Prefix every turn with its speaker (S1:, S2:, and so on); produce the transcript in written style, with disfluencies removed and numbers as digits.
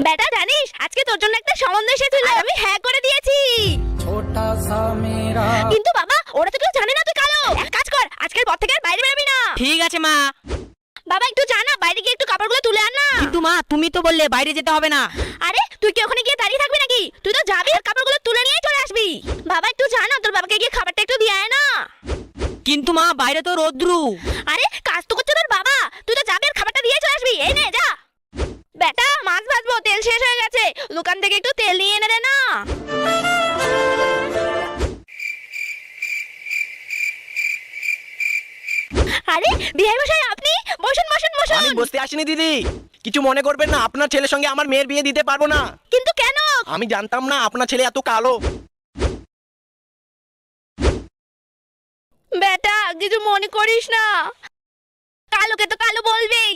S1: বেটা জানিস আজকে তোর জন্য একটা সম্বন্ধ এসেছিল, আর আমি হ্যাঁ করে দিয়েছি।
S2: छोटा सा मेरा
S1: কিন্তু বাবা ওরা তো কেউ জানে না তুই কালো। এক কাজ কর, আজকের পর থেকে আর বাইরে বেরোবি না।
S3: ঠিক আছে মা।
S1: বাবা একটু জানা, বাইরে গিয়ে একটু কাপড়গুলো তুলে আন না।
S3: কিন্তু মা তুমি তো বললে বাইরে যেতে হবে না।
S1: আরে তুই কি ওখানে গিয়ে দাঁড়িয়ে থাকবি নাকি? তুই তো যাবি আর কাপড়গুলো তুলে নিয়ে চলে আসবি। বাবা একটু জানা, তোর বাবাকে গিয়ে খাবারটা একটু দিয়ে আয় না।
S3: কিন্তু মা বাইরে তো রোদ্রু।
S1: আরে কাজ তো করছে তোর বাবা, তুই তো যাবি আর খাবারটা দিয়ে চলে আসবি। এই নে যা। বেটা মাছ ভাজবো, তেল শেষ হয়ে গেছে, দোকান থেকে একটু তেল নিয়ে এনে দে না। আরে বিহাই মশাই আপনি বসুন বসুন বসুন।
S4: আমি বসতে আসিনি দিদি, কিছু মনে করবেন না। আপনার ছেলের সঙ্গে আমার মেয়ের বিয়ে দিতে পারবো না।
S1: কিন্তু কেন?
S4: আমি জানতাম না আপনার ছেলে এত কালো।
S1: বেটা কিছু মনে করিস না, কালোকে তো কালো বলবেই।